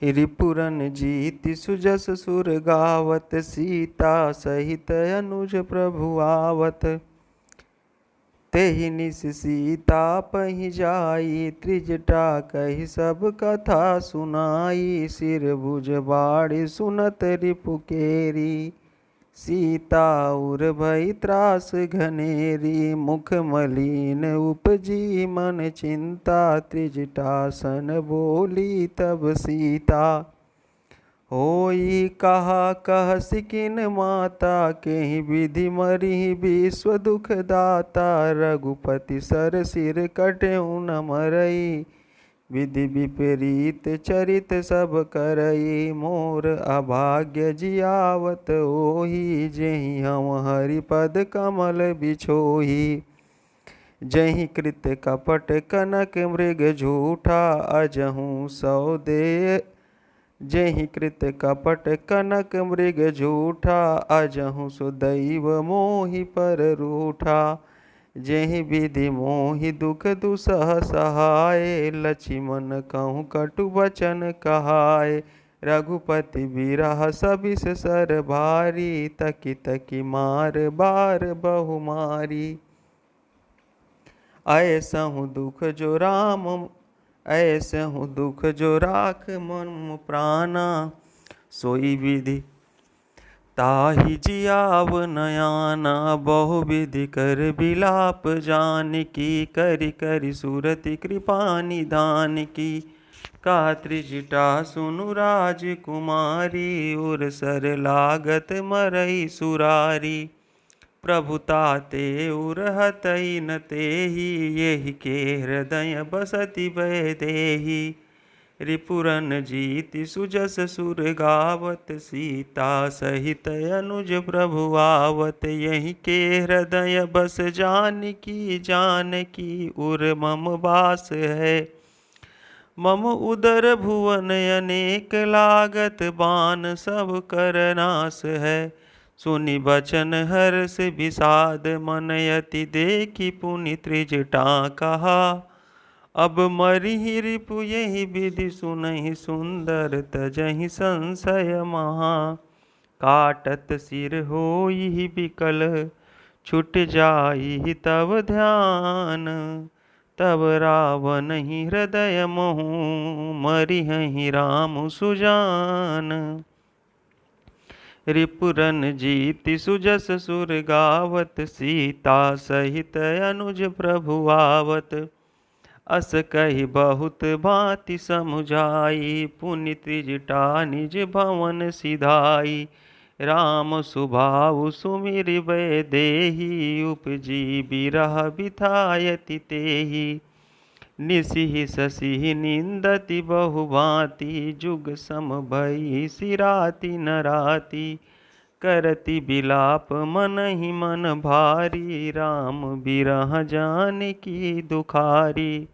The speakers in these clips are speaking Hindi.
रिपुरन जीति सुजस सुर गावत, सीता सहित अनुज प्रभु आवत। तेहि निस सीता पहि जाई, त्रिजटा कहि सब कथा सुनाई। सिर भुज बाढ़ि सुनत रिपु केरी, सीता उर भई त्रास घनेरी। मुख मलिन उपजी मन चिंता, त्रिजटासन बोली तब सीता। होई कहा कह सिकिन माता, केहि विधि मरिहि विश्व दुख दाता। रघुपति सर सिर कटहु न मरई, विधि विपरीत चरित सब करई। मोर अभाग्य जियावत ओहि, जेहि हम हरिपद कमल बिछोही। जहि कृत कपट कनक मृग झूठा, अजहू सौ दे जेहि कृत कपट कनक मृग झूठा। अजहु सुदैव मोहि पर रूठा, जेहि विधि मोहि दुख दुसह सहाय। लक्ष्मण कहूँ कटु वचन कहाय, रघुपति बिरह सबिस सर भारी। तकि तकि मार बार बहु मारी, ऐसहु दुख जो राम ऐसहु दुख जो राख मम प्राणा। सोई विधि ताहि जियाव नयाना, बहु विधि कर बिलाप जानकी। करि करि सुरति कृपा निधान की, का त्रिजटा सुनु राजकुमारी। उर सर लागत मरई सुरारी, प्रभुताते उरहतई न तेहि। यहि के हृदय बसति भय देहि, रिपुरन जीति सुजस सुर गावत। सीता सहित अनुज प्रभु आवत, यहि के हृदय बस जानकी। जानकी उर मम वास है, मम उदर भुवन अनेक लागत। बान सब कर नाश है, सुनि बचन हर्ष विषाद। मन यति देखि पुनि त्रिजटा कहा, अब मरिहि रिपु यहि विधि सुनहि सुंदर। तजहि संशय महा, काटत सिर होई बिकल। छुट जाई तब ध्यान, तब रावणहि हृदय मोहु। मरिहहि राम सुजान, रिपुरन जीति सुजस सुर गावत। सीता सहित अनुज प्रभु आवत, अस कहि बहुत भांति समुझाई। पुनि त्रिजटा निज भवन सिधाई, राम सुभाउ सुमिरि भय देहि। उपजी बिरह बिथायति तेहि, निसिहि शशिहि निंदति बहु भांति। जुग सम भई सिराति न राति, करति बिलाप मनहि मन भारी। राम बिरह जानकी दुखारी,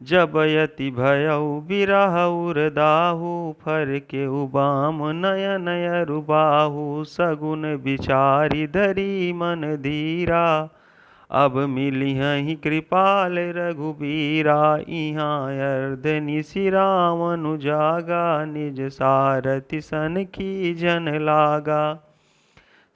जब यति भयउ बिरह उर दाहु। फरकेउ बाम नयन अरु बाहु, सगुन विचारि धरी मन धीरा। अब मिलिहहि कृपाल रघुबीरा, इहाँ अर्ध निशि रावण जागा। निज सारथि सन खीजन लागा,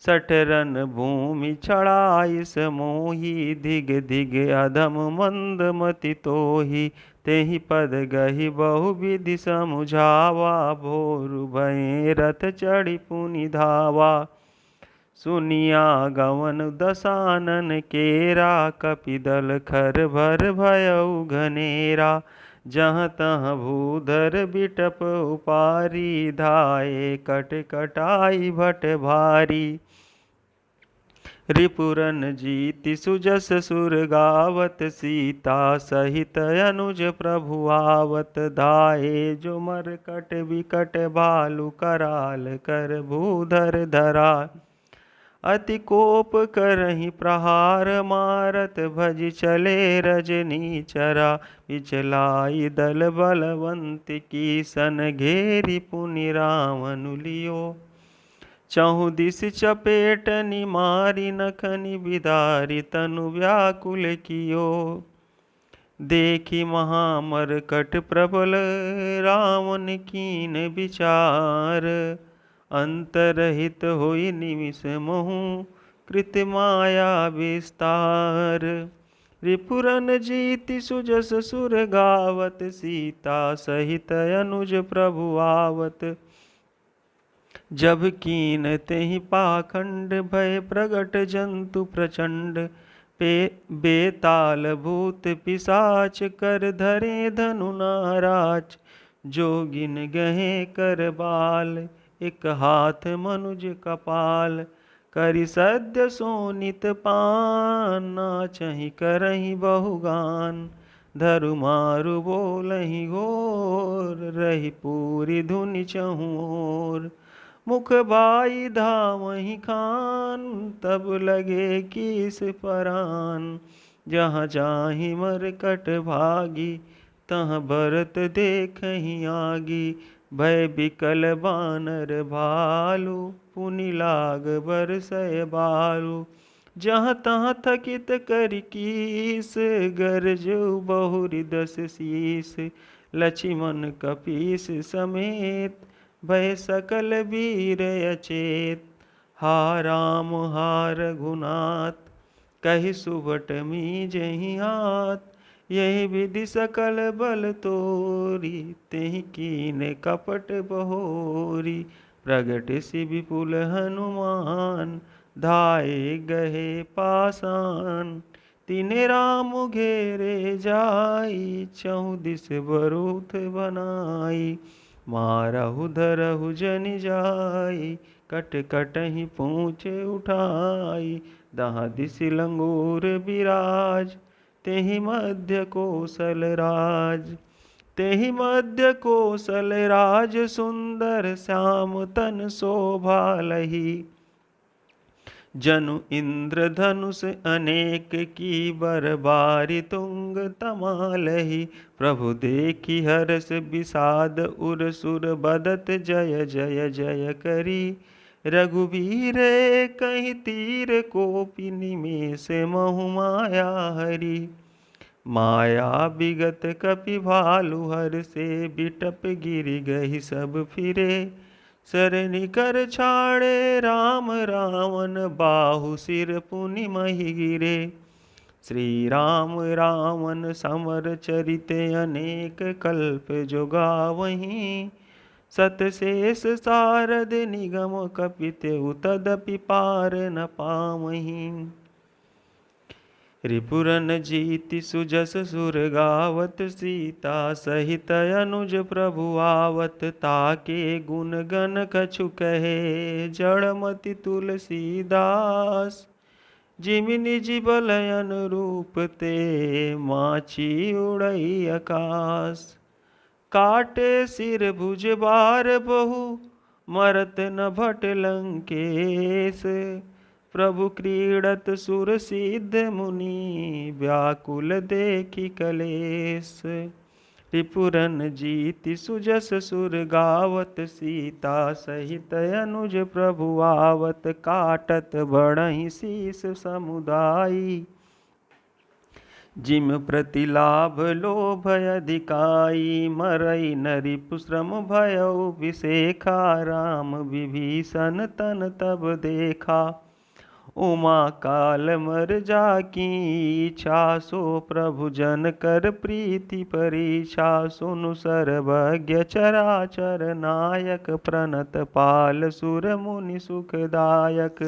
सठ रन भूमि चढ़ाइस मोही। धिग धिग अधम मंद मति तोहि, तेहि पद गहि बहु विधि समुझावा। भोर भय रथ चढ़ि पुनि धावा, सुनिया गवन दसानन केरा। कपिदल खर भर भयउ घनेरा, जहाँ तहाँ भूधर बिटप उपारी। धाये कट कटाई भट भारी, रिपुरन जीति सुजस सुर गावत। सीता सहित अनुज प्रभु आवत, धाये जो मरकट विकट भालु। कराल कर भूधर धरा, अति कोप करहि प्रहार। मारत भज चले रजनी चरा, पिछलाई दल बलवंत की सन। घेरी पुनि रावण लियो, चहु दिस चपेटनि मारी। नखनि बिदारी तनु व्याकुल कियो, देखी महामरकट प्रबल रावण कीन विचार। अंतरहित होई निमिष मोहु कृत माया विस्तार। रिपुरन जीति सुजस सुर गावत सीता सहित अनुज प्रभु आवत। जब कीन तेहि पाखंड भय प्रगट जंतु प्रचंड। बेताल भूत पिशाच कर धरे धनु नाराज। जोगिन गहे कर बाल एक हाथ मनुज कपाल। करि सद्य सोनित पान नाचहि करहि बहुगान। धरु मारु बोलहि घोर रहि पूरी धुनि चहु ओर। मुख बाई धामहि खान तब लगे कीस परान। जहाँ जाहि मरकट भागी तहाँ भरत देखहि आगी। भय बिकल बानर भालु पुनि लाग बरसय बालु। जहाँ तहाँ थकित करि कीस गरजउ बहुरि दस शीस। लक्ष्मण कपीस समेत भय सकल वीर अचेत। हा राम हा रघुनाथ कहि सुबट मीजहि हाथ। यही विधि सकल बल तोरी तेहि कीन कपट बहोरी। प्रगट सि विपुल हनुमान धाये गहे पासान। तिने राम घेरे जाई चहु दिस बरूथ बनाई। मारहु धरहु जनि जाई कट कटहि पूँछ उठाई। दहाँ दिस लंगूर बिराज तेहि मध्य कोसल राज। तेहि मध्य कोसल राज सुंदर श्याम तन शोभा लही। जनु इंद्रधनुष अनेक की बरबारी तुंग तमालहि। प्रभु देखि हरष विषाद उर सुर बदत जय जय जय करी। रघुबीर कहीं तीर कोपि निमेष महु माया हरि। माया विगत कपि भालु हर से बिटप गिरि गहि सब फिरे। सरनि कर छाड़े राम रावण बाहु सिर पुनि महि गिरे। श्री राम रावण समर चरित अनेक कल्प जो गावहीं। सत शेष सारद निगम कपितेउ तदपि पार न पावहीं। रिपुरन जीति सुजस सुर गावत सीता सहित अनुज प्रभु आवत। ताके गुण गण कछु कहे जड़मति तुलसीदास। जिमि निज बल अनुरूप ते माची उड़ई आकाश। काटे सिर भुज बार बहु मरत न भट लंकेश। प्रभु क्रीड़त सुर सिद्ध मुनि व्याकुल देखि कलेश। रिपुरन जीति सुजस सुर गावत सीता सहित अनुज प्रभु आवत। काटत बढ़हि शीस समुदायी जिम प्रति लाभ लोभ अधिकाई। मरई न रिपु श्रम भयउ विषेखा राम विभीषण तन तब देखा। उमा काल मर जाकी इच्छा सो प्रभु जन कर प्रीति परीक्षा। सुनु सर्वज्ञ चराचर नायक प्रणत पाल सुर मुनि सुखदायक।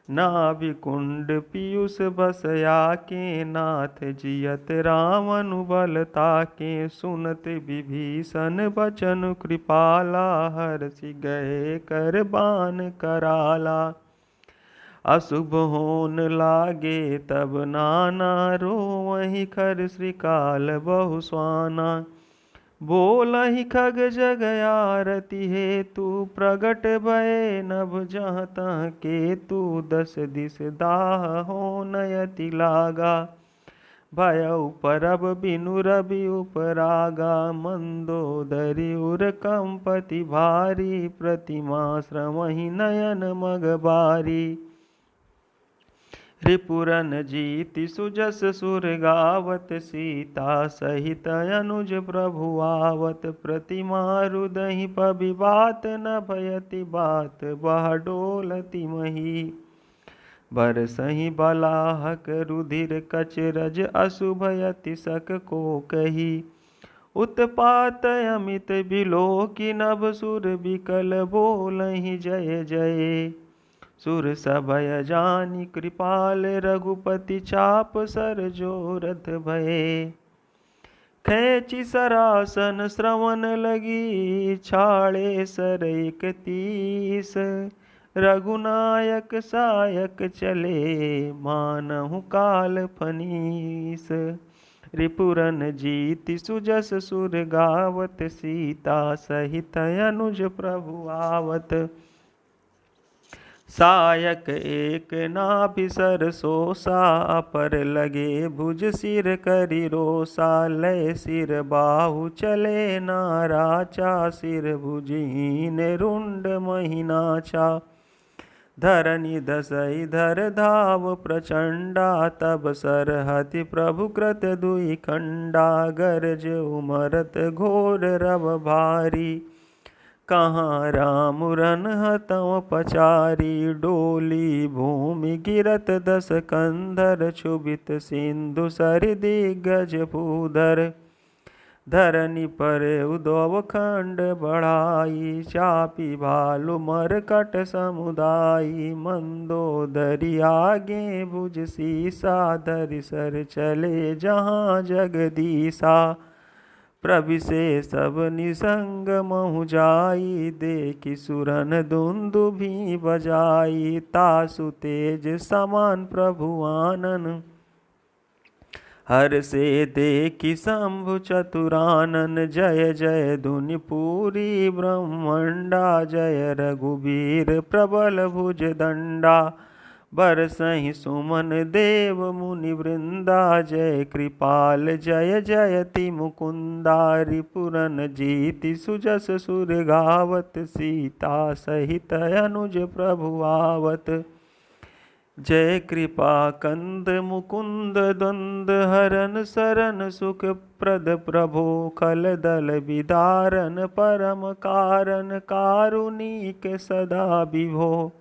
नाभि कुंड पीयूष बसया के नाथ जियत रावण बल ताके। सुनत विभीषण बचन कृपाला हर्षि गए कर बान कराला। अशुभ होन लागे तब नाना रोवहि खर श्रीकाल बहु स्वाना। बोलहि खग जग आरती हेतु प्रगट भय नभ जहाँ तहाँ केतु। दस दिस दाह होन अति लागा भयउ परब बिनु रवि उपरागा। मंदोदरी उर कंपति भारी प्रतिमा श्रमहि नयन मग बारी। रिपुरन जीति सुजस सुर गावत, सीता सहित अनुज प्रभु आवत। प्रतिमा रुदहि पबि बात, न भयति बात बह डोलति मही। बरसहि बलाहक रुधिर कचरज, अशुभयति सक को कही। उत्पात अमित बिलोकि, नभ सुर बिकल बोलहि जय जय। सुर सभय जानि कृपाल, रघुपति चाप सर जोरथ भये। खेचि सरासन श्रवण लगी, छाड़े सर 31। रघुनायक सायक चले, मानहु काल फनीस। रिपुरन जीति सुजस सुर गावत, सीता सहित अनुज प्रभु आवत। सायक एक नाभि सरसोसा, अपर लगे भुज सिर करि रोसा। लय सिर बाहु चले नाराचा, सिर भुजहीन रुंड महिनाचा। धरनि दसई धर धाव प्रचंडा, तब सरहति प्रभु कृत दुई खंडा। गरज उमरत घोर रव भारी, कहाँ राम रन हतव पचारी। डोली भूमि गिरत 10 कंधर, क्षुभित सिंधु सर दिग्गज भूधर। धरनी पर उदव खंड बढ़ाई, चापी भालु मरकट समुदायी। मंदोदरी आगे भुज सीसा, धरि सर चले जहाँ जगदीसा। प्रभि सब निसंग महु जाई, देखि सुरन दुंदुभि बजाई। तासु तेज समान प्रभु आनन, हर से देखि शंभु चतुरानन। जय जय धुनि पूरी ब्रह्मंडा, जय रघुबीर प्रबल भुज दंडा। बरसहि सुमन देव मुनि वृंदा, जय कृपाल जय जयति मुकुंदा। रिपुरन जीति सुजस सुर गावत, सीता सहित अनुज प्रभु आवत। जय कृपा कंद मुकुंद द्वंद हरन, सरन सुख प्रद प्रभो। खल दल विदारन परम कारण, कारुणिक सदा विभो।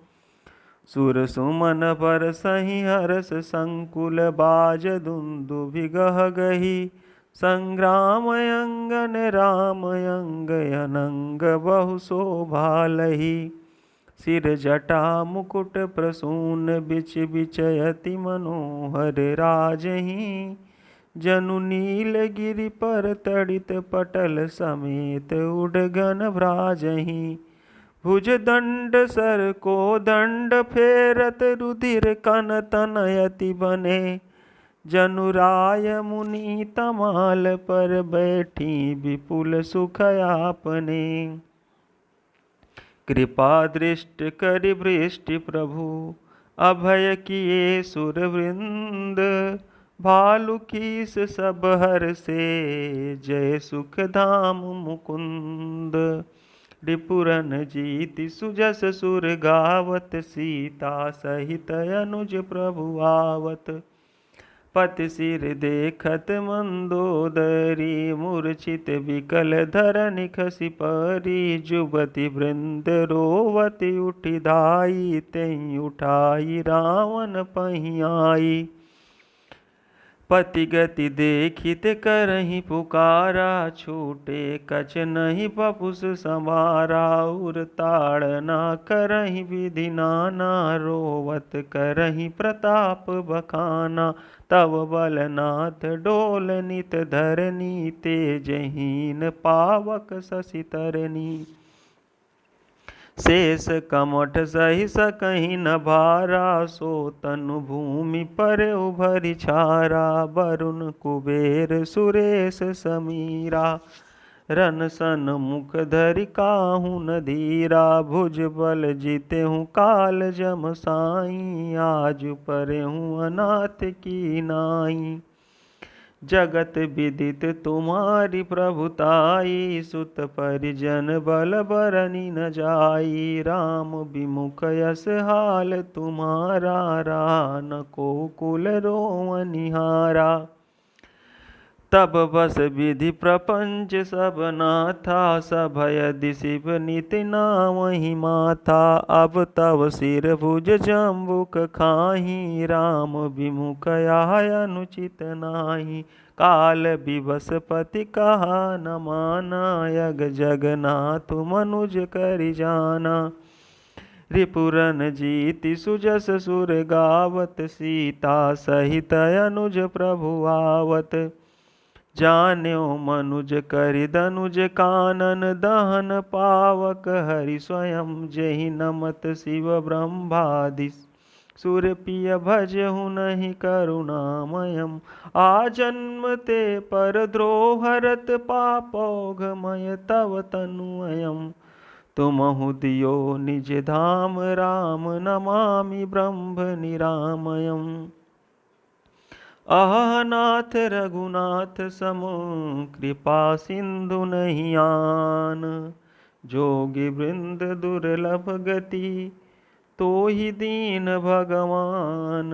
सुर सुमन बरसहि हरस संकुल, बाज दुंदुभि गह गही। संग्राम अंगन राम अंग, अनंग बहु शोभालहि। सिर जटा मुकुट प्रसून, बिच बिचयति मनोहर राजहि। जनु नील गिरि पर तड़ित, पटल समेत उडगन भ्राजहि। भुज दंड सर को दंड फेरत, रुधिर कन तनयति बने। जनुराय मुनि तमाल पर, बैठी विपुल सुख आपने। कृपा दृष्टि करि वृष्टि प्रभु, अभय किए सुर वृंद। भालु कीस सब हर से, जय सुख धाम मुकुंद। रिपुरन जीति सुजस सुर गावत, सीता सहित अनुज प्रभु आवत। पति सिर देखत मंदोदरी, मूर्छित विकल धरनि खसि परी। जुबति वृंद रोवति उठि धाई, तेहि उठाई रावण पहियाई। पति गति देखित करहि पुकारा, छूटे कछ नहीं पपुस संवारा। उर ताड़ना करहि विधि नाना, रोवत करहि प्रताप बखाना। तव बलनाथ डोल नित धरनी, तेजहीन पावक शशि तरनी। शेष कमठ सहि सकहि न भारा, सो तनु भूमि पर उभरि छारा। वरुण कुबेर सुरेश समीरा, रन सन मुख धरि काहू न धीरा। भुज बल जितेहु काल जम साई, आज परेहु अनाथ की नाई। जगत विदित तुम्हारी प्रभुताई, सुत परिजन बल बरनी न जाई। राम विमुख यस हाल तुम्हारा, रान को कुल रोवनिहारा। तब बस विधि प्रपंच सब नाथा, सभय दिशिव नित नामहि माथा। अब तव सिर भुज जम्बुक खाही, राम विमुख आय अनुचित नाही। काल विवश पति कहा न माना, यग जगन्नाथ मनुज करि जाना। रिपुरन जीति सुजस सुर गावत, सीता सहित अनुज प्रभु आवत। जान्यो मनुज करि दनुज कानन, दहन पावक हरि स्वयं। जेहि नमत शिव ब्रह्मादि सुरपिय, भजहु नहीं करुणामयम्। आजन्म ते पर द्रोहरत, पापौघमय तव तनुअयम्। तुमहु दियो निज धाम, राम नमामि ब्रह्म निरामयम्। अहनाथ रघुनाथ समो, कृपा सिंधु नहीं आन। जोगी वृंद दुर्लभ गति, तोहि दीन भगवान।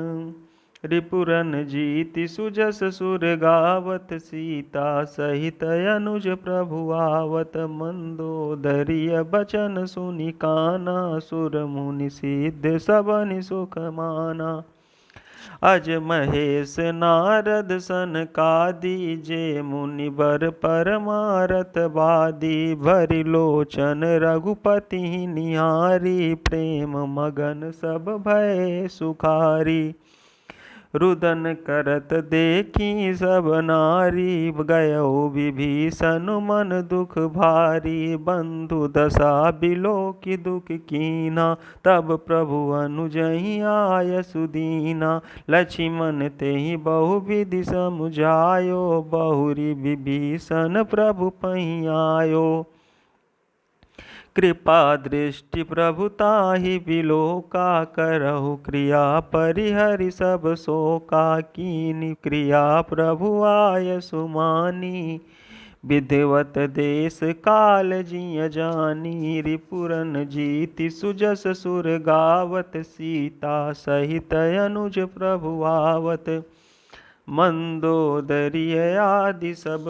रिपुरन जीति सुजस सुर गावत, सीता सहित अनुज प्रभु आवत। मंदोदरिय बचन सुनि काना, सुर मुनि सिद्ध सबनि सुख माना। अज महेश नारद सनकादि, जे मुनि बर परमारथ बादी। भरि लोचन रघुपति निहारी, प्रेम मगन सब भय सुखारी। रुदन करत देखी सब नारी, गयो विभीषण मन दुख भारी। बंधु दशा बिलोकि दुख कीना, तब प्रभु अनुजहि आय सुदीना। लक्ष्मण तेहि बहुविधि समुझायो, बहुरी विभीषण प्रभु पहि आयो। कृपा दृष्टि प्रभु ताहि बिलोका, करहु क्रिया परिहरि सब शोका। कीनि क्रिया प्रभु आय सुमानी, विधिवत देश काल जिय जानी। रिपुरन जीति सुजस सुर गावत, सीता सहित अनुज प्रभु आवत। मंदोदरिय आदि सब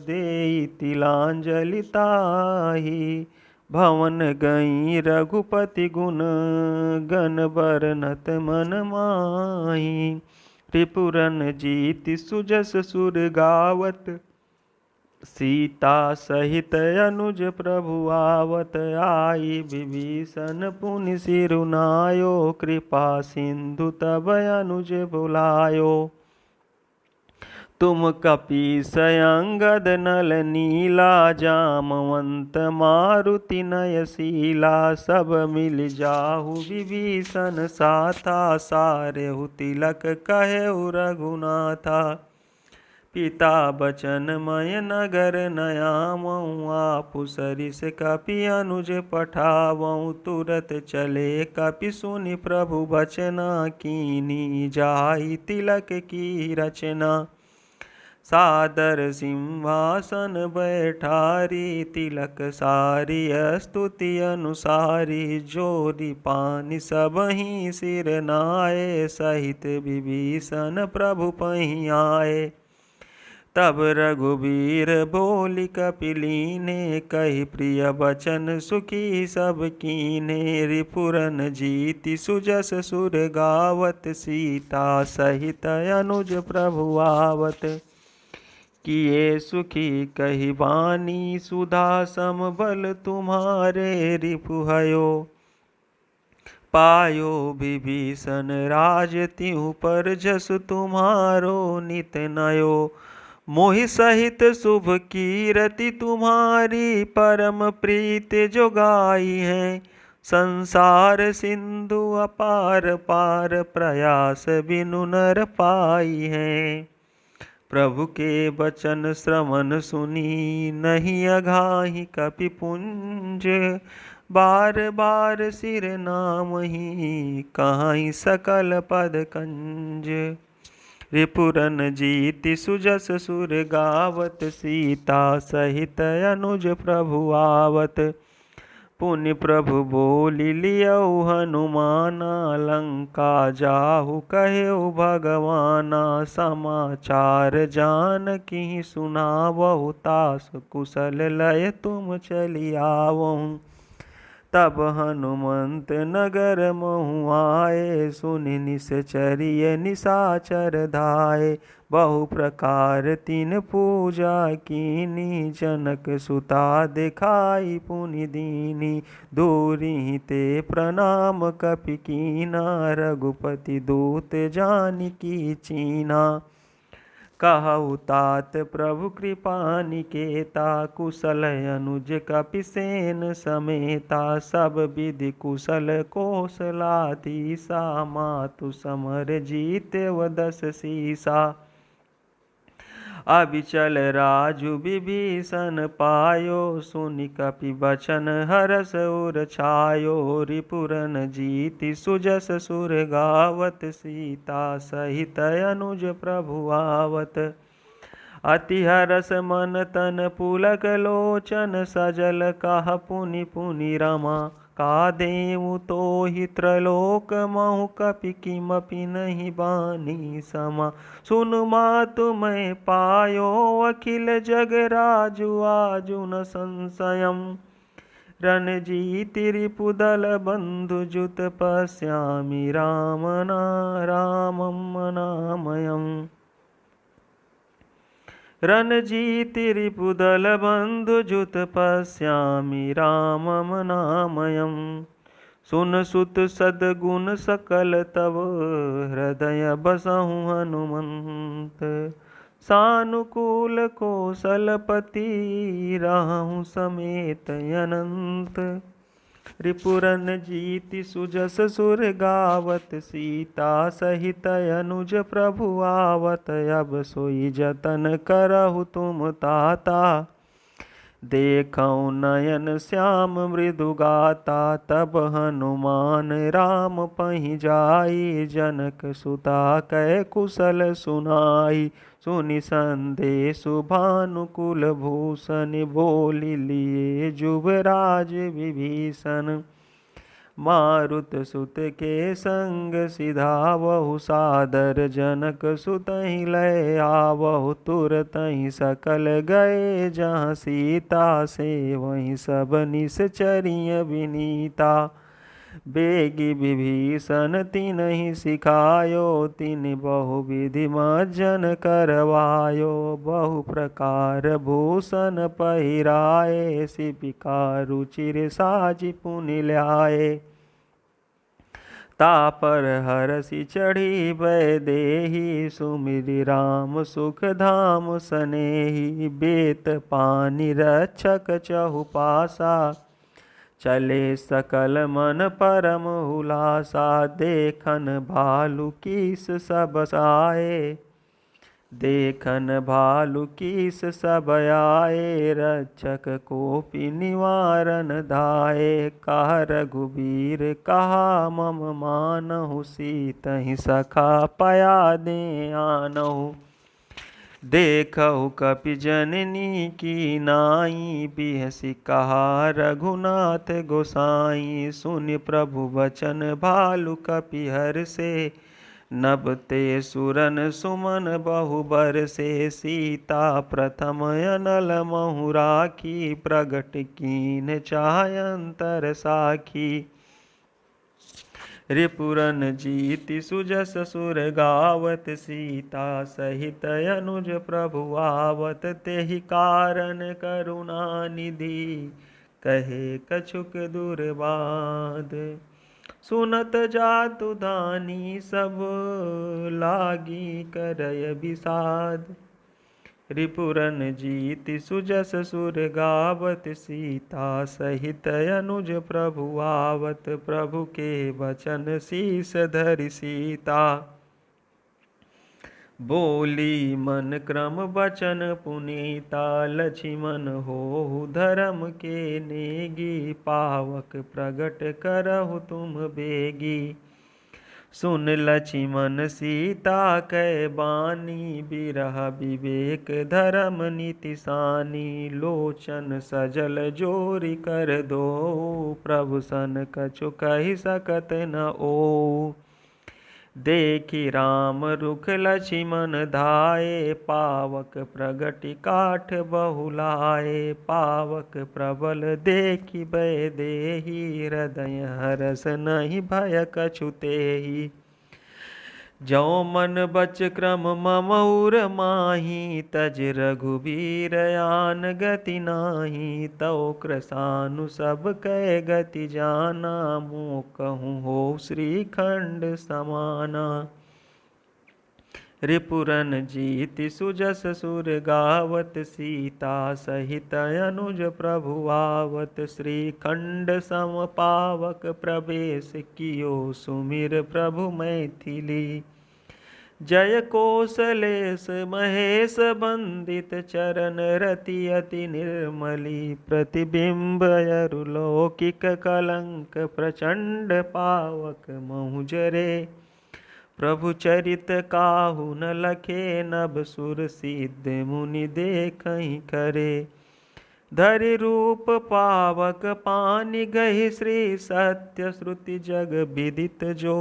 देई तिलांजलि ताहि, भवन गई रघुपति गुण गण बरनत मन माही। रिपुरन जीति सुजस सुर गावत, सीता सहित अनुज प्रभु आवत। आई विभीषण पुनि सिरुनायो, कृपा सिंधु तब अनुज बुलायो। तुम कपीसयंगद नल नीला, जामवंत मारुति नयशीला। सब मिल जाहु विभीषण साथा, सारेहु तिलक कहेउ रघुनाथा। पिता बचन मय नगर नयामऊँ, आपु सरिस कपि अनुज पठावऊँ। तुरत चले कपि सुनि प्रभु बचना, कीनी जाहि तिलक की रचना। सादर सिंहासन बैठारी, तिलक सारी स्तुति अनुसारी। जोरी पानि सबहि सिर नाए, सहित विभीषण प्रभु पहि आए। तब रघुबीर बोलि कपिलीने, कहि प्रिय बचन सुखी सब कीन्हे। रिपुरन जीति सुजस सुर गावत, सीता सहित अनुज प्रभु आवत। किए सुखी कहि बानी, सुधा सम बल तुम्हारे रिपुहयो। पायो विभीषण राज तिहु पर, जसु तुम्हारो नित नयो। मोहि सहित शुभ कीरति तुम्हारी, परम प्रीत जो गाई है। संसार सिंधु अपार पार, प्रयास बिनु नर पाई है। प्रभु के बचन श्रवण सुनी, नहीं अघाहि कपिपुंज। बार बार सिर नामहि, कहाहि सकल पद कंज। रिपुरन जीति सुजस सुर गावत, सीता सहित अनुज प्रभु आवत। पुनि प्रभु बोली लियऊ हनुमाना, लंका जाहु कहेउ भगवाना। समाचार जानकी सुनावहु, तास कुशल लय तुम चली आवहु। तब हनुमंत नगर महु आए, सुनि निश्चर्य निशाचर धाये। बहु प्रकार तीन पूजा कीनी, जनक सुता दिखाई पुनि दीनी। दूरी ते प्रणाम कपि कीना, रघुपति दूत जानकी चीना। कहु तात प्रभु कृपा निकेता, कुशल अनुज कपिसेन समेता। सब विधि कुशल कौशलाधीसा, मातु समर जीतेव दस सीसा। अबिचल राजु विभीषण पायो, सुनि कपि बचन हरष उर छायो। रिपुरन जीति सुजस सुर गावत, सीता सहित अनुज प्रभु आवत। अति हरष मन तन पुलक लोचन, सजल कहा पुनि पुनि रमा। का देऊ तोहि त्रलोक महु, कपि किमपि नहीं बानी समा। सुनु मातु मैं पायो, अखिल जग राजु आजु न संशयम्। रणजीति रिपुदल बंधु जुत, पश्यामि रामम् अनामयम्। रणजीति रिपुदल बंधु जुत, पश्यामि रामम् अनामयम्। सुन सुत सद्गुण सकल तव, हृदय बसहु हनुमंत। सानुकूल कौशलपति, राहु समेत अनंत। रिपुरन जीति सुजस सुर गावत, सीता सहित अनुज प्रभु आवत। अब सोई जतन करहु तुम ताता, देखऊँ नयन श्याम मृदु गाता। तब हनुमान राम पहि जाई, जनक सुता कै कुशल सुनाई। सुनि संदेशु भानुकुल भूषण, बोली लिए जुबराज विभीषण। मारुत सुत के संग सिधावहु, सादर जनक सुतहि लय आवहु। तुरतहि सकल गए जहाँ सीता, से वहीं सब निश्चर्य विनीता। बेगी विभीषण तिन्हि सिखायो, तिनि बहु विधि मज्जन करवायो। बहु प्रकार भूषण पहिराए, सिपिका रुचिर साजि पुनि ल्याए। तापर हरषि चढ़ी वैदेही, सुमिरि राम सुख धाम सनेही। बेत पानि रक्षक चहुपासा, चले सकल मन परम हुलासा। देखन भालु कीस सब आए, देखन भालु कीस सब आए। रक्षक कोपि निवारन धाये, कहा रघुबीर कहा मम मानहु। सीतहि सखा पया दे आनहु। देखहु कपि जननी की नाई, बिहसि कहा रघुनाथ गोसाई। सुनि प्रभु बचन भालु कपि हरषे, नभ ते सुरन सुमन बहु बरसे। सीता प्रथम अनल महु राखी, प्रगट कीन चाहयंतर साखी। रिपुरन जीति सुजस सुर गावत, सीता सहित अनुज प्रभु आवत। तेहि कारण करुणा निधि, कहे कछुक दुर्बाद। सुनत जातु धानी सब, लागी करय विषाद। रिपुरन जीति सुजस सुर गावत, सीता सहित अनुज प्रभु आवत। प्रभु के वचन शीस धरि सीता, बोली मन क्रम वचन पुनीता। लक्ष्मण होहु धर्म के नेगी, पावक प्रगट करहु तुम बेगी। सुन लक्ष्मण सीता कै बानी, बिरह विवेक धर्म नीति सानी। लोचन सजल जोरि कर दो, प्रभु सन कछु कहि सकत न ओ। देखि राम रुख लक्ष्मण धाये, पावक प्रगति काठ बहुलाए। पावक प्रबल देखि भय देहि, हृदय हरस नहीं भय कछु तेहि। जो मन बच क्रम मम उर माही, तज रघुबीर आन गति नाही। तौ कृसानु सब कै गति जाना, मुँह कहूँ हो श्रीखंड समाना। रिपुरन जीति सुजस सुर गावत, सीता सहित अनुज प्रभु आवत। श्रीखंड सम पावक प्रवेश कियो, सुमिर प्रभु मैथिली। जय कौशलेश महेश बंदित, चरण रति अति निर्मली। प्रतिबिंब अरुलौकिक कलंक, प्रचंड पावक महु जरे। प्रभु चरित काहू न लखे, नभ सुर सिद्ध मुनि देखहि करे। धरि रूप पावक पानि गहि, श्री सत्य श्रुति जग विदित जो।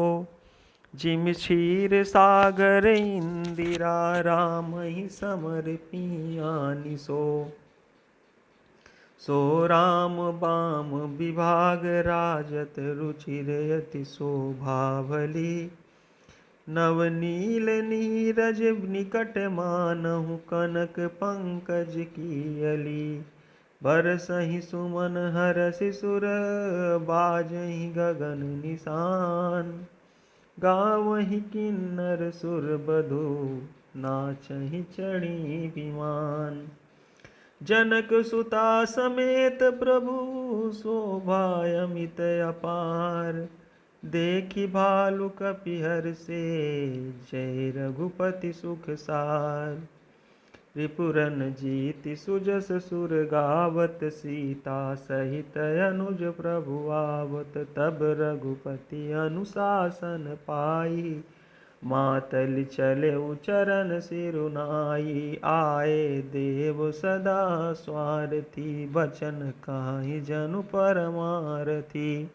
जिम क्षीर सागर इंदिरा, रामहि समर पियानि सो। सो राम बाम विभाग राजत, रुचिर अति शोभावली। नवनील नीरज निकट मानहु, कनक पंकज कियली। बरसहि सुमन हरषि सुर, बाजहि गगन निशान। गावहि किन्नर सुर बधु, नाचहि चढ़ी विमान। जनक सुता समेत प्रभु, शोभा अमित अपार। देखि भालु कपिहर से, जय रघुपति सुख सार। रिपुरन जीति सुजस सुर गावत, सीता सहित अनुज प्रभु आवत। तब रघुपति अनुशासन पाई, मातल चले चरण सिरुनाई। आए देव सदा स्वारथी, बचन काहि जनु परमारथी।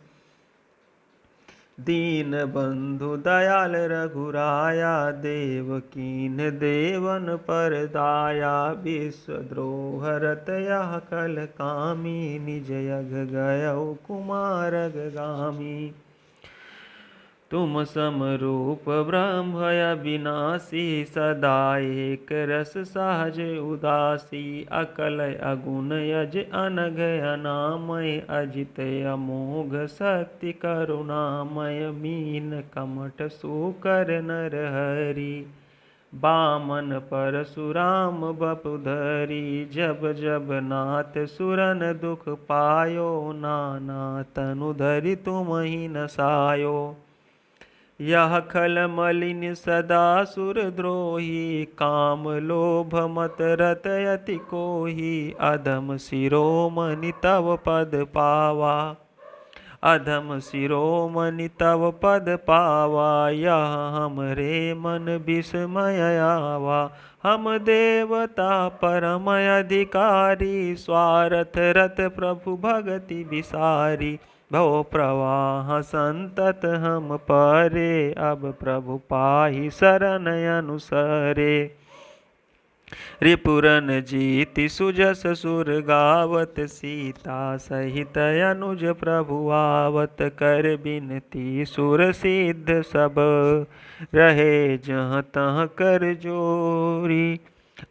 दीन बंधु दयाल रघुराया, देवकीन देवन पर दाया। विश्वद्रोह रत यह कल कामी, निज यग गयउ कुमार गामी। तुम समरूप ब्रह्म अविनाशी, सदा एक रस सहज उदासी। अकल अगुण यज अनघ अनामय, अजित अमोघ शक्ति करुणामय। मीन कमठ सूकर नर हरि, बामन परशुराम बपुधरी। जब जब नाथ सुरन दुख पायो, नाना तनु धरि तुमहि नसायो। यह खल मलिन सदा सुर द्रोही, काम लोभ मत रत अति कोही। अधम शिरोमणि तव पद पावा, अधम शिरोमणि तव पद पावा। यह हमरे मन विस्मय आवा, हम देवता परम अधिकारी। स्वार्थ रत प्रभु भगति विसारी, भव प्रवाह संतत हम परे। अब प्रभु पाहि शरण अनुसरे। रिपुरन जीति सुजस सुर गावत, सीता सहित अनुज प्रभु आवत। कर बिनती सुर सिद्ध सब, रहे जहाँ तहाँ कर जोरी।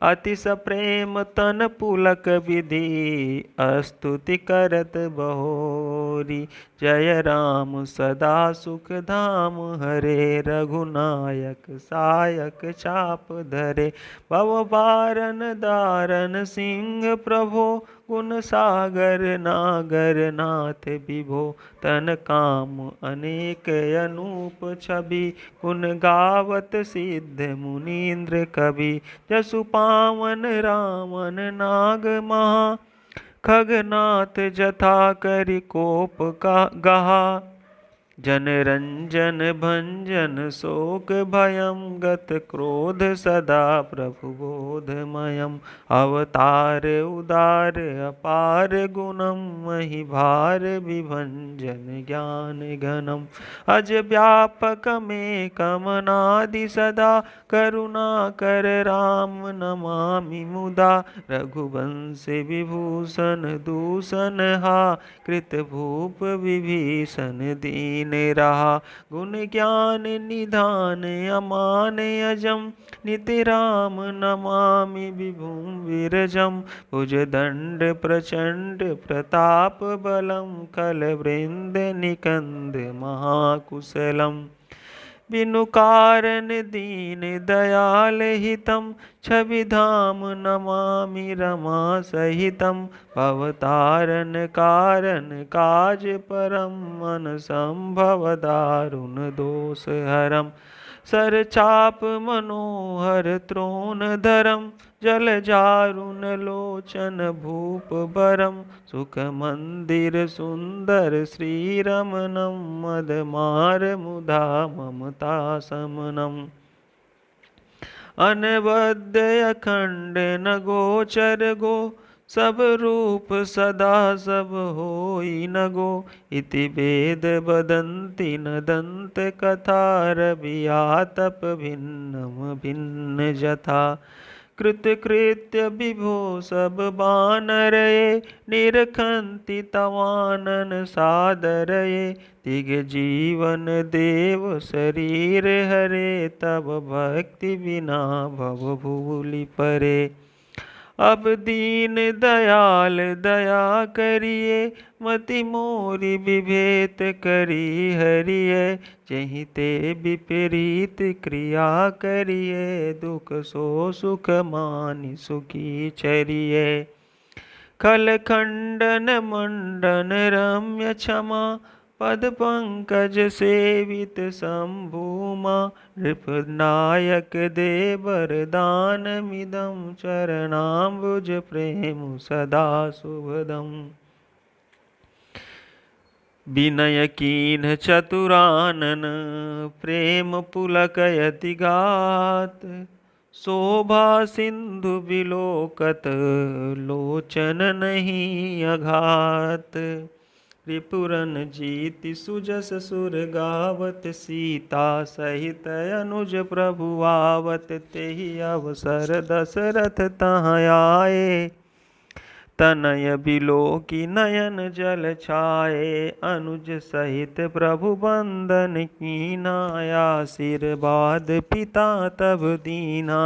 अतिश प्रेम तन पुलक विधि, स्तुति करत बहोरी। जय राम सदा सुख धाम हरे, रघुनायक सायक चाप धरे। भव बारन दारन सिंह प्रभो, गुण सागर नागर नाथ विभो। तन काम अनेक अनूप छवि, गुण गावत सिद्ध मुनीन्द्र कवि। जसु पावन रामन नाग महा, खगनाथ जथा करि कोप गहा। जनरंजन भंजन शोक भयं गत क्रोध सदा प्रभु बोधमयम् अवतार उदार अपार गुणम महि भार विभंजन ज्ञान घनम अज व्यापक में कमनादि सदा करुणा कर राम नमामि मुदा रघुवंश विभूषण दूषण हा कृत भूप विभीषण दीन रहा गुण ज्ञान निधान अमान अजम नित्य राम नमामि विभुम विरजम भुज दंड प्रचंड प्रताप बलम खल वृंद निकंद महाकुशलम बिनु कारण दीन दयाल हितम छवि धाम नमामि रमा सहितम भवतारण कारण काज परम मन संभव दारुण दोष हरम सर चाप मनोहर त्रोण धरम जल जारुण लोचन भूप बरम सुख मंदिर सुंदर श्री रमणम मद मार मुधा ममता समनम अनबद्ध अखंड न गोचर गो सब रूप सदा सब होई न गो इति वेद बदंति न दंत कथा रवियातप भिन्नम भिन्न जथा कृत कृत्य विभो सब बानरये निरखंति तवानन सादरये तिग जीवन देव शरीर हरे तब भक्ति बिना भव भूलि परे अब दीन दयाल दया करिए मति मोरी विभेद करी हरिये जहीं ते विपरीत क्रिया करिए दुख सो सुख मानि सुखी चरिए खल खंडन मंडन रम्य क्षमा पद पंकज सेवित शंभुमा नृपनायक देवर दान मिदम चरणाम्बुज प्रेम सदा शुभदम विनय कीन चतुरानन प्रेम पुलकयति गात शोभा सिंधु बिलोकत लोचन नहीं अघात त्रिपुरन जीति सुजस सुर गावत सीता सहित अनुज प्रभु आवत तेहि अवसर दशरथ तहाँ आए तनय बिलोकी नयन जल छाए अनुज सहित प्रभु बंदन कीना आशीर्वाद पिता तब दीना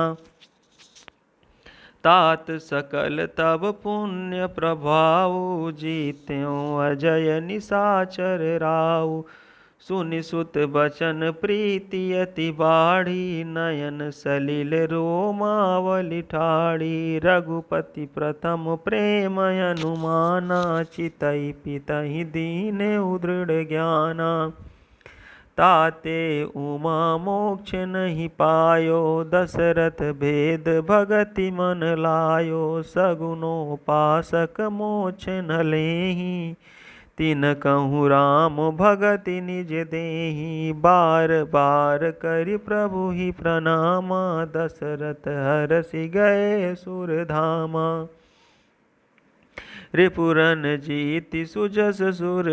तात सकल तब पुण्य प्रभाव जीत्यों अजय निशाचर राव सुनि सुत बचन प्रीति अति बाढ़ी नयन सलिल रोमावलि ठाड़ी रघुपति प्रथम प्रेम अनुमाना चितई पितहि दीन उदृढ़ ज्ञाना ताते उमा मोक्ष नहीं पायो दशरथ भेद भगति मन लायो सगुनोपासक मोक्ष न लेहि तिन कहूँ राम भगति निज देहि बार बार करि प्रभु ही प्रणामा दशरथ हरसि गए सुरधामा रिपुरन जीति सुजस सुर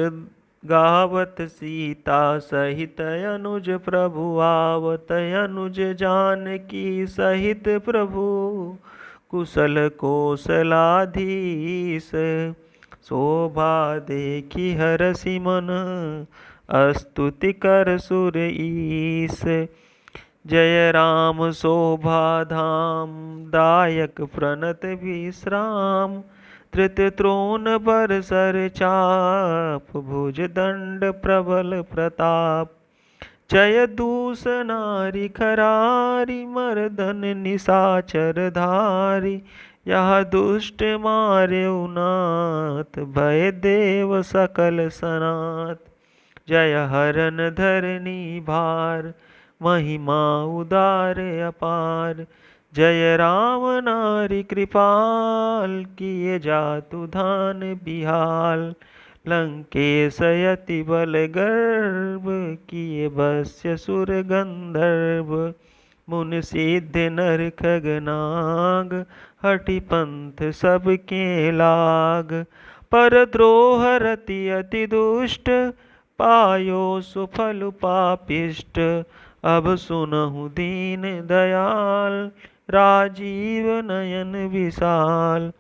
गावत सीता सहित अनुज प्रभु आवत अनुज जानकी सहित प्रभु कुशल कोसलाधीश शोभा देखी हरसि मन स्तुति कर सुर ईस जय राम शोभा धाम दायक प्रणत विश्राम धृत त्रोण बर सर चाप भुज दंड प्रबल प्रताप जय दूस नारी खरारी मर्दन निशाचर धारी यह दुष्ट मार्यो नाथ भय देव सकल सनाथ जय हरन धरनी भार महिमा उदार अपार जय राम नारी कृपाल किए जातु धान बिहाल लंकेशयति बल गर्भ, किए वश्य सुर गंधर्व। मुनि सिद्ध नर खगनाग, हठि पंथ सबके लाग। पर द्रोह रति अति दुष्ट, पायो सुफल पापिष्ट। अब सुनहु दीन दयाल, राजीव नयन विशाल।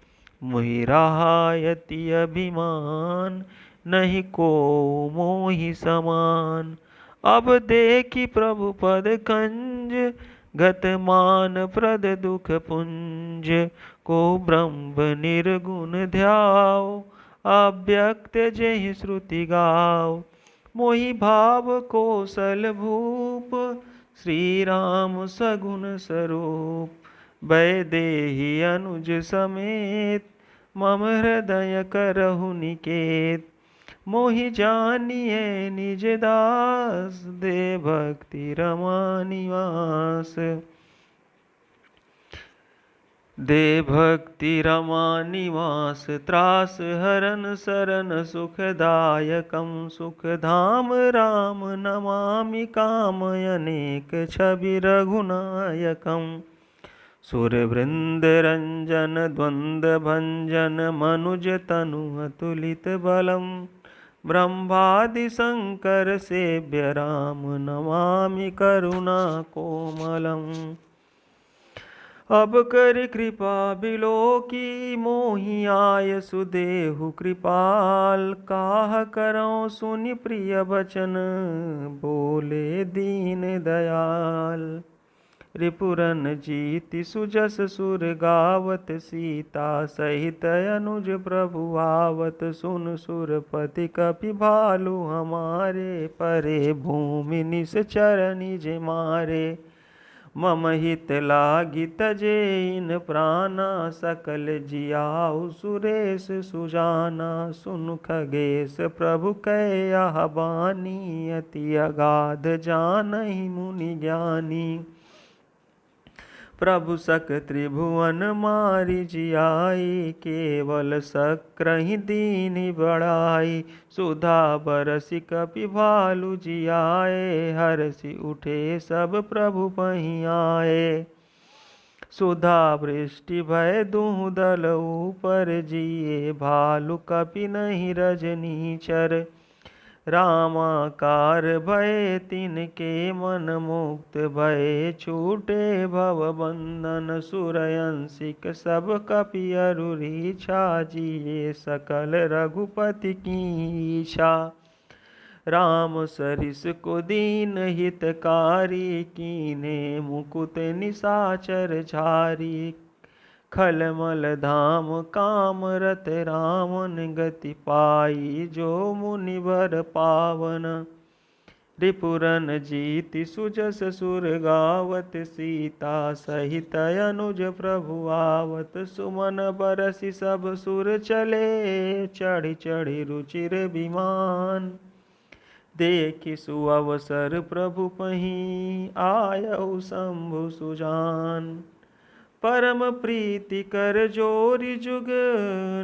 मुहि रहायति अभिमान, नहीं को मोहि समान। अब देखि प्रभु पद कंज, गत मान प्रद दुख पुंज। को ब्रह्म निर्गुण ध्याओ, अव्यक्त जेहि श्रुति गाओ। मोहि भाव कौशल भूप, श्री राम सगुण स्वरूप। वैदेही अनुज समेत, मम हृदय करहु निकेत। मोहि जानिए निज दास, दे भक्ति रमा निवास। दे भक्ति रमा निवास, त्रास हरन सरन सुखदायकं। सुख धाम राम नमामि, काम अनेक छवि रघुनायकम्। सुरवृंद रंजन द्वंद भंजन, मनुज तनु अतुलित बलम। ब्रह्मादि शंकर सेव्य राम, नमामि करुणा कोमलम। अब कर कृपा बिलोकी, मोहि आय सुदेहु कृपाल। काह करऊँ सुनि प्रिय बचन, बोले दीन दयाल। रिपुरन जीति सुजस सुर गावत, सीता सहित अनुज प्रभु आवत। सुन सुरपति कपि भालु हमारे, परे भूमि निश्चर निज मारे। मम हित लागी तजेइन प्राणा, सकल जियाउ सुरेश सुजाना। सुन खगेश प्रभु कै आह्वानी, अति अगाध जानहि मुनि ज्ञानी। प्रभु सक त्रिभुवन मारि जियाई, केवल सक्रहि दीनि बढ़ाई। सुधा बरसि कपि भालु जियाए, हरषि उठे सब प्रभु पहीं आए। सुधा वृष्टि भय दुहु दल ऊपर, जिए भालु कपि नहीं रजनीचर। रामाकार भय तिनके मन मुक्त, भय छूटे भव बंधन। सुरयंसिक सब कपि अरु रीछा, जिए सकल रघुपति की इच्छा। राम सरिस को दीन हितकारी, कीने मुकुट निशाचर झारी। खलमल धाम काम रत रावण, गति पाई जो मुनिवर पावन। रिपुरन जीति सुजस सुर गावत, सीता सहित अनुज प्रभु आवत। सुमन बरसि सब सुर चले, चढ़ि चढ़ि रुचिर विमान। देखि सुअवसर प्रभु पहीं, आयउ शंभु सुजान। परम प्रीति कर जोरि जुग,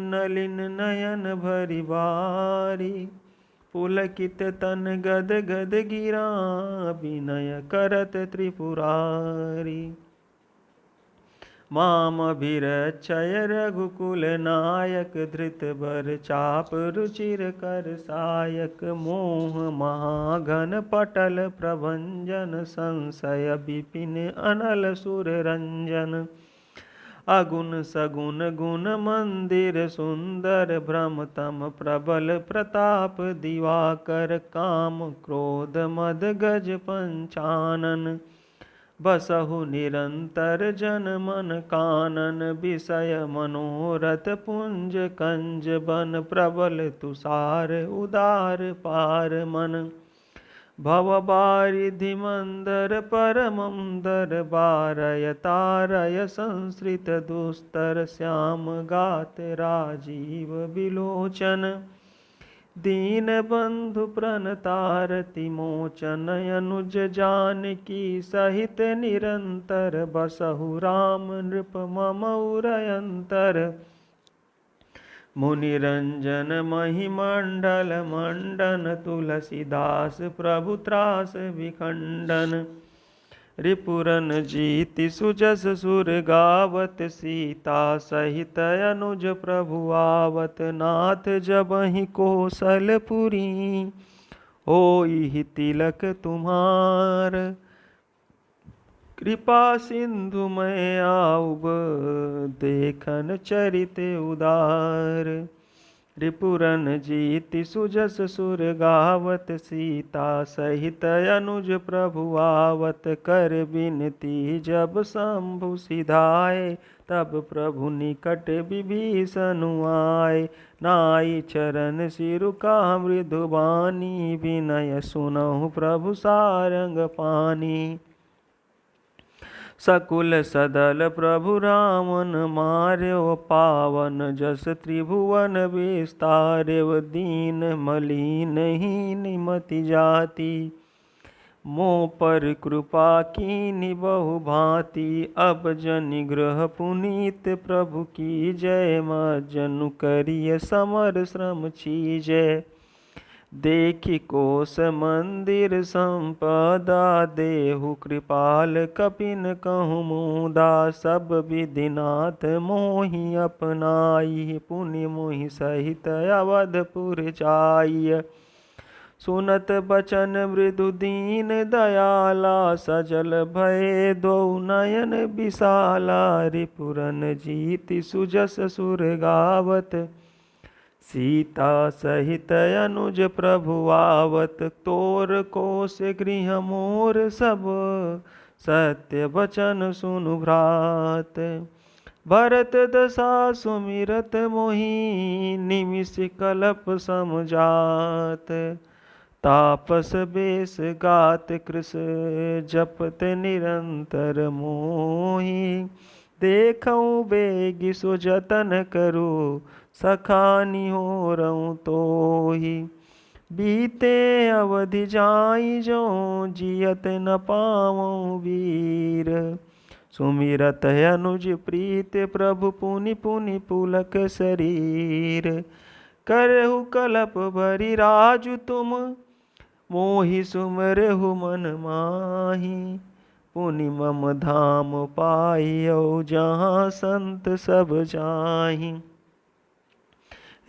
नलिन नयन भरि बारी। पुलकित तन गद गद गिरा, विनय करत त्रिपुरारी। मामभिरक्षय रघुकुल नायक, धृत बर चाप रुचिर कर सायक। मोह महाघन पटल प्रभंजन, संशय विपिन अनल सुर रंजन। अगुन सगुन गुण मंदिर सुंदर, भ्रमतम प्रबल प्रताप दिवाकर। काम क्रोध मद गज पंचानन, बसहु निरंतर जन मन कानन। विषय मनोरथ पुंज कंज बन, प्रबल तुषार उदार पार मन। भव बारिधि मंदर परमं दरबारय, तारय संसृत दुस्तर। श्याम गात राजीव बिलोचन, दीन बंधु प्रणतारति मोचन। अनुज जानकी सहित निरंतर, बसहु राम नृप मम उरयंतर। मुनिरंजन महिमंडल मंडन तुलसीदास प्रभु त्रास विखंडन। रिपुरन जीति सुजस सुर गावत सीता सहित अनुज प्रभु आवत। नाथ जबहि कौशलपुरी होई तिलक तुम्हार। कृपा सिंधु मैं आउब देखन चरित उदार। रिपुरन जीति सुजस सुर गावत सीता सहित अनुज प्रभु आवत। कर बिनती जब शंभु सिधाए तब प्रभु निकट विभीषण आए। नाई चरण सिरु का मृदु बानी विनय सुनहु प्रभु सारंग पानी। सकुल सदल प्रभु रामन मार्यो पावन जस त्रिभुवन विस्तार्यो। दीन मलिन हीन मति जाति मोह पर कृपा कीनि बहु भांति। अब जनि गृह पुनीत प्रभु की जय। मज्जनु करिय समर श्रम चीजय। देखि कोस मंदिर संपदा देहु कृपाल कपिन कहु मुदा। सब विधिनाथ मोहि अपनाई पुनि मोहि सहित अवधपुर जाई। सुनत बचन मृदु दीन दयाला सजल भय दो नयन विशाला। रिपुरन जीति सुजस सुर गावत सीता सहित अनुज प्रभु आवत। तोर कोस गृह मोर सब सत्य वचन सुनु भ्रात। भरत दशा सुमिरत मोहि निमिष कलप समझात। तापस बेस गात कृस जपत निरंतर मोहि। देखऊँ बेगी सो जतन करो सखा निहोरऊँ तोहि। बीते अवधि जाई जो जियत न पावऊँ वीर। सुमिरत अनुज प्रीत प्रभु पुनि पुनि पुलक शरीर। करहु कलप भरी राजु तुम मोहि सुमरहु मन माही। पुनि मम धाम पाइयो जहाँ संत सब जाहि।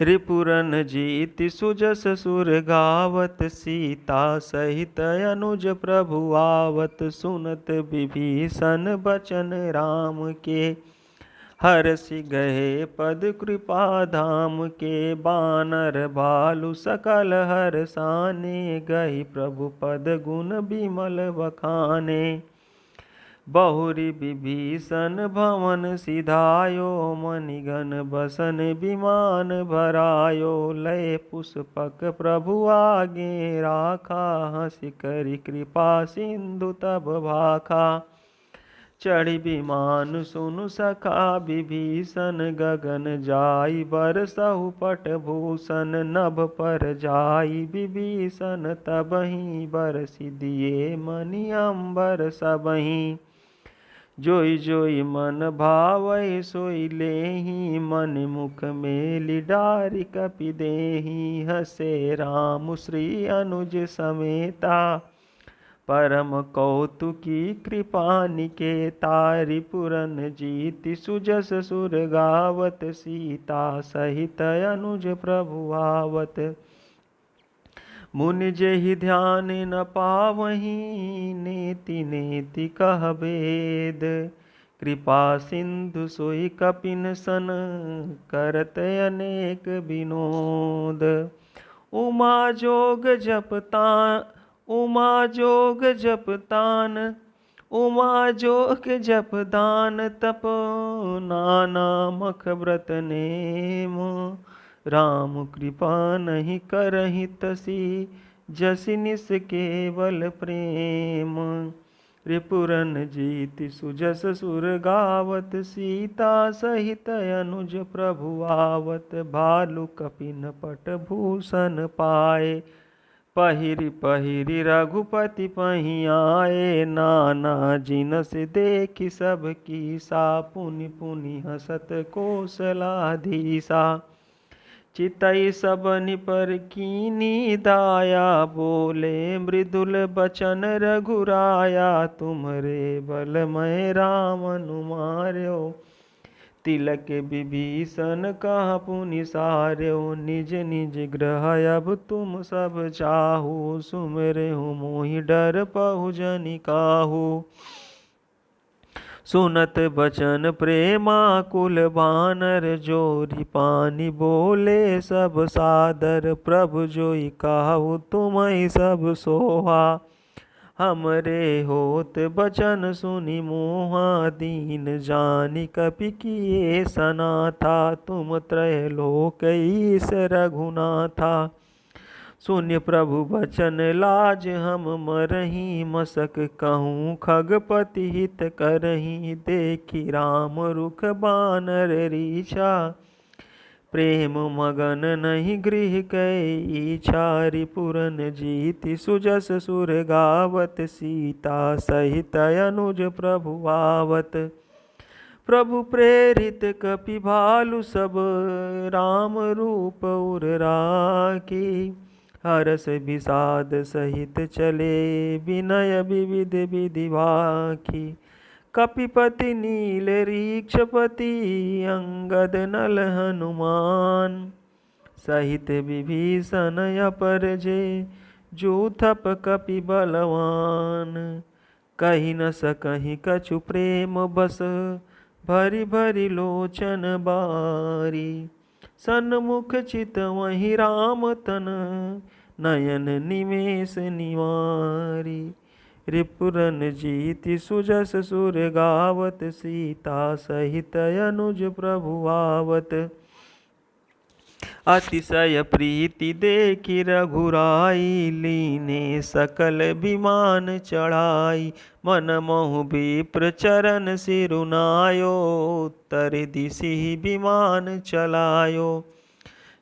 रिपुरन जीति सुजस सुर गावत सीता सहित अनुज प्रभु आवत। सुनत विभीषण बचन राम के हरषि गए पद कृपा धाम के। बानर भालु सकल हरसाने गई प्रभु पद गुण विमल बखाने। बहुरी विभीषण भवन सिधायो मणिगण बसन विमान भरायो। लय पुष्पक प्रभु आगे राखा हंसि करि कृपा सिंधु तब भाखा। चढ़ी विमान सुनु सखा विभीषण गगन जाई। बरसहु पट भूषण नभ पर जाई विभीषण तबहि। बरसि दिए मणि अम्बर सबहि। जोई जोई मन भावै सोई लेहि। मन मुख मेलि डारि कपि देहि। हसे राम श्री अनुज समेता परम कौतुकी कृपा निकेता। रिपुरन जीति सुजस सुर गावत सीता सहित अनुज प्रभु आवत। मुनि जेहि ध्यान न पावहीं नेति नेति कह भेद। कृपा सिंधु सोई कपिन सन करत अनेक विनोद। उमा जोग जपतान उमा जोग जप दान तप नाना मख व्रत नेम। राम कृपा नहीं करहि तसी जसि निस केवल प्रेम। रिपुरन जीति सुजस सुर गावत सीता सहित अनुज प्रभु आवत। भालु कपिन पट भूषण पाए पहिरि पहिरि रघुपति पहि आए। नाना जिनस देखि सब कीसा पुनि पुनि हसत कौशलाधीसा। चितई सबनि पर कीनी दाया, बोले मृदुल बचन रघुराया। तुमरे बल मैं रावण मार्यो, तिलक विभीषण कहा पुनि सार्यो। निज निज ग्रह अब तुम सब चाहू, सुमिरहु मोहि डर पहु जनि काहू। सुनत बचन प्रेमाकुल बानर, जोरी पानी बोले सब सादर। प्रभु जोई काहू तुम्हि सब सोहा, हमरे होत बचन सुनि मोहा। दीन जानि कपि किए सनाथा, तुम त्रैलोक ईश रघुनाथा। सुनि प्रभु बचन लाज हम मरहि, मसक कहूँ खगपति हित करहि। देखि राम रुख बानर रीछा, प्रेम मगन नहीं गृह कै इच्छा। रिपुरन जीति सुजस सुर गावत, सीता सहित अनुज प्रभु आवत। प्रभु प्रेरित कपि भालु सब, राम रूप उर राखी। हरस विषाद सहित चले, विनय विविध विधि बाखी। कपिपति नील रीक्षपति, अंगद नल हनुमान। सहित विभीषण अपर जे, जूथप कपि बलवान। कहि न सकहि कछु प्रेम बस, भरि भरि लोचन बारी। सन्मुख चितवहि राम तन, नयन निमेष निवारी। रिपुरन जीति सुजस सुर गावत, सीता सहित अनुज प्रभु आवत। अतिशय प्रीति देखि रघुराई, लीने सकल विमान चढ़ाई। मन मोहु विप्र चरण सिरुनायो, उत्तर दिशि विमान चलायो।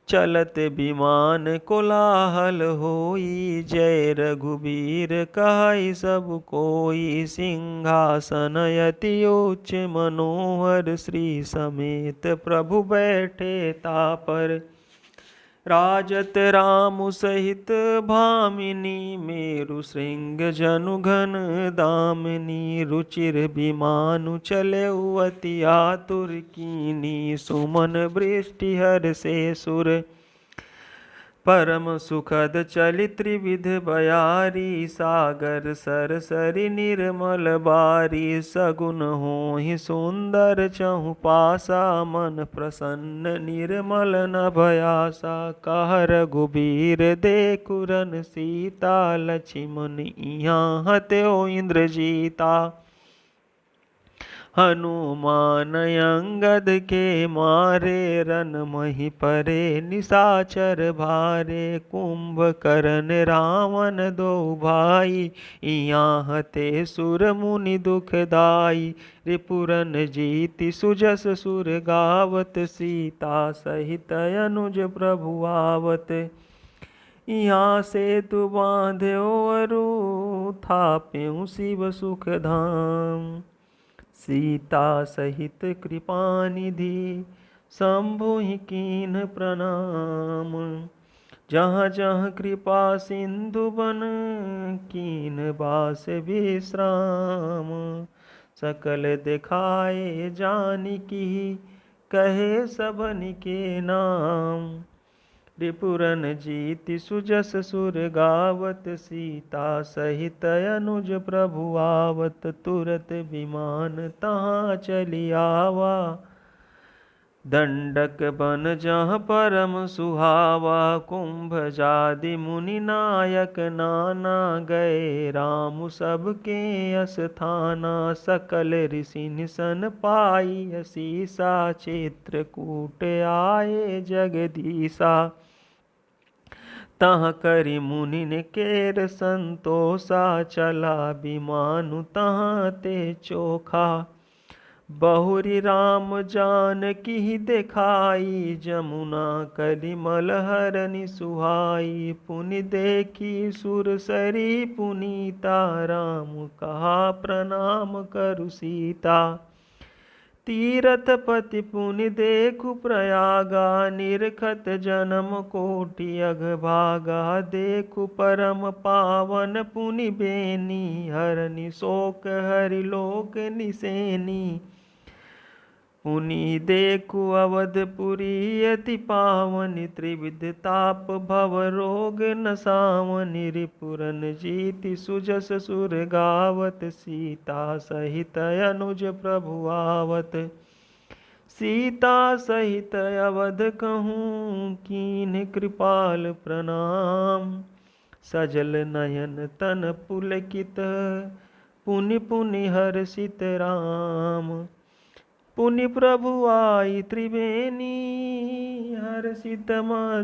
चलत विमान कोलाहल होई, जय रघुबीर कहै सब कोई। सिंहासन अति उच्च मनोहर, श्री समेत प्रभु बैठे तापर। राजत राम सहित भामिनी, मेरु श्रृंग जनु घन दामिनी। रुचिर विमानु चलेउ अति आतुर, कीनी सुमन वृष्टि हर्षे सुर। परम सुखद चली त्रिविध बयारी, सागर सर सरि निर्मल बारी। सगुन होहि सुंदर चहु पासा, मन प्रसन्न निर्मल नभ आसा। कह रघुबीर देखु रन सीता, लक्ष्मण इहाँ हत्यो इंद्रजीता। हनुमान अंगद के मारे, रन मही परे निशाचर भारे। कुंभकर्ण रावण दो भाई, इहाँ हते सुर मुनि दुखदाई। रिपुरन जीति सुजस सुर गावत, सीता सहित अनुज प्रभु आवत। यहाँ सेतु बांध्यो अरु, थाप्यउ शिव सुख धाम। सीता सहित कृपा निधि, शंभुहि कीन्ह प्रणाम। जहाँ जहाँ कृपा सिंधु बन, कीन्ह बास विश्राम। सकल देखाए जानिकी, कहे सबनि के नाम। रिपुरन जीति सुजस सुर गावत, सीता सहित अनुज प्रभु आवत। तुरत विमान तहाँ चली आवा, दंडक बन जहाँ परम सुहावा। कुंभजादि मुनि नायक नाना, गए राम सबके अस्थाना। सकल ऋषि निसन पाई असीसा, चित्रकूट आए जगदीसा। तहाँ करि मुनि केर संतोषा, चला विमानु तहाँ ते चोखा। बहुरी राम जानकी देखाई, जमुना कलिमल हरनि सुहाई। पुनि देखी सुर सरी पुनीता, राम कहा प्रणाम करु सीता। तीरथ पति पुनि देखु प्रयागा, निरखत जन्म कोटि अगभागा। देखु परम पावन पुनि बेनी, हरनि शोक हरि लोक निसेनी। पुनि देखु अवधपुरी अति पावनि, त्रिविध ताप भव रोग नसावनि। रिपुरन जीति सुजस सुर गावत, सीता सहित अनुज प्रभु आवत। सीता सहित अवध कहूँ, कीन्ह कृपाल प्रणाम। सजल नयन तन पुलकित, पुनि पुनि हर्षित राम। पुनि प्रभु आई त्रिवेणी, हर्षित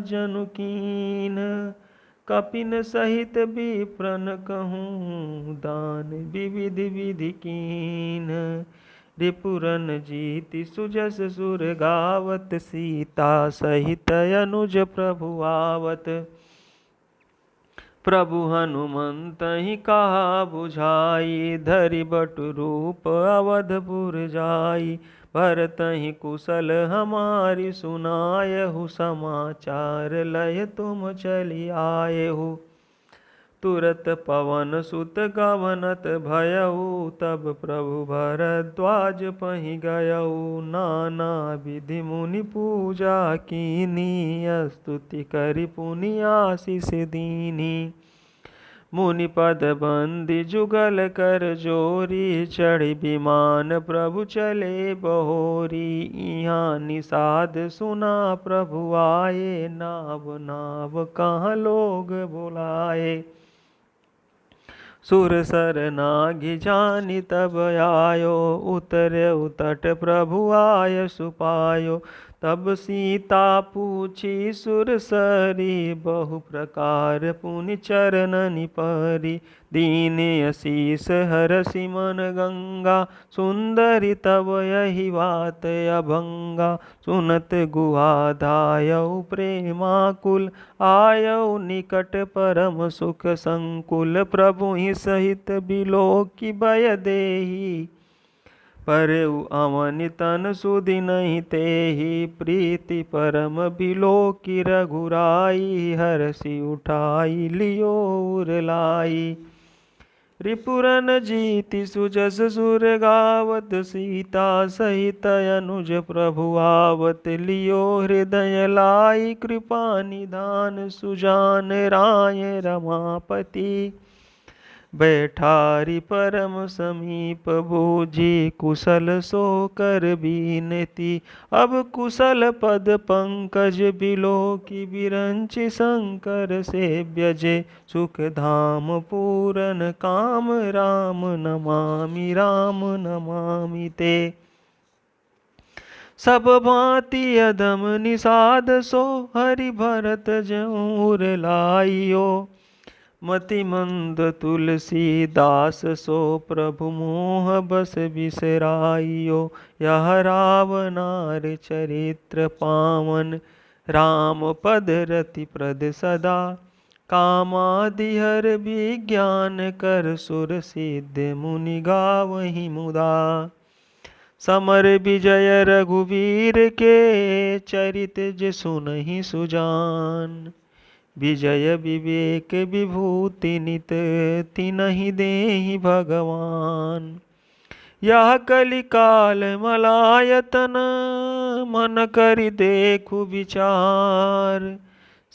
जनु कीन्ह। कपिन सहित विप्रन कहूँ, दान विविधि विधि कीन्ह। रिपुरन जीति सुजस सुर गावत, सीता सहित अनुज प्रभु आवत। प्रभु हनुमंत ही कहा बुझाई, धरि बटु रूप अवधपुर जाई। भरत ही कुशल हमारी सुनायहु, समाचार लय तुम चली आयहु। तुरत पवन सुत गवनत भयउ, तब प्रभु भरद्वाज पहि गयउ। नाना विधि मुनि पूजा कीनी, स्तुति करि पुनि आशीष दीनी। मुनि पद बंदी जुगल कर जोरी, चढ़ी विमान प्रभु चले बहोरी। यहाँ निषाद सुना प्रभु आए, नाव नाव कहाँ लोग बुलाए। सुर सर नागि जानि तब आयो, उतरउ तट प्रभु आय सुपायो। तब सीता पूछी सुर सरी, बहु प्रकार पुनि चरणनि परी। दीन असीस हरषि मन गंगा, सुंदरी तब यही बात अभंगा। सुनत गुहा धायउ प्रेमाकुल, आयउ निकट परम सुख संकुल। प्रभु ही सहित बिलोकी भय देहि, परउ अवनि तन सुधि नहीं तेहि। प्रीति परम बिलोकी रघुराई, हरषि उठाई लियो उर लाई। रिपुरन जीति सुजस सुर गावत, सीता सहित अनुज प्रभु आवत। लियो हृदय लाई कृपा निधान, सुजान राय रमापति। बैठारी परम समीप बूझी, कुशल सो कर बीनती। अब कुशल पद पंकज बिलोकी, बिरंचि शंकर सेव्य जे। सुख धाम पूरन काम, राम नमामि ते। सब भांति अधम निषाद सो, हरि भरत जऊर लाइयो। मति मंद तुलसीदास सो, प्रभु मोह बस बिसराइयो। यह रावनार चरित्र पावन, राम पद रति प्रद सदा। कामादि हर विज्ञान कर, सुर सिद्ध मुनि गावहि मुदा। समर विजय रघुवीर के, चरित जे सुनहि सुजान। विजय विवेक विभूति नित, तिनहि देहि भगवान। यह कलिकाल मलायतन, मन करि देखु विचार।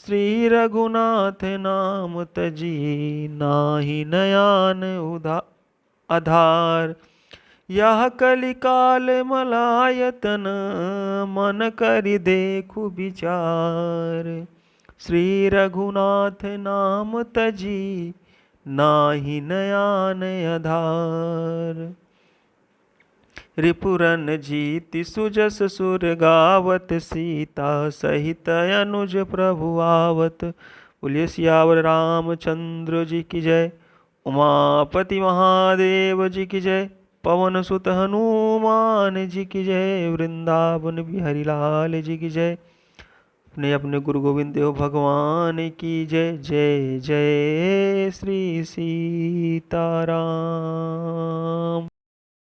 श्री रघुनाथ नाम तजी, नाहि नयान आधार। यह कलिकाल मलायतन, मन करि देखु विचार। श्री रघुनाथ नाम तजी, नाहि नयान आधार। रिपुरन जीति सुजस सुर गावत, सीता सहित अनुज प्रभु आवत। बोलिए सियावर रामचंद्र जी की जय। उमापति महादेव जी की जय। पवन सुत हनुमान जी की जय। वृंदावन बिहारी लाल जी की जय। अपने अपने गुरु गोविंद देव भगवान की जय। जय जय श्री सीताराम।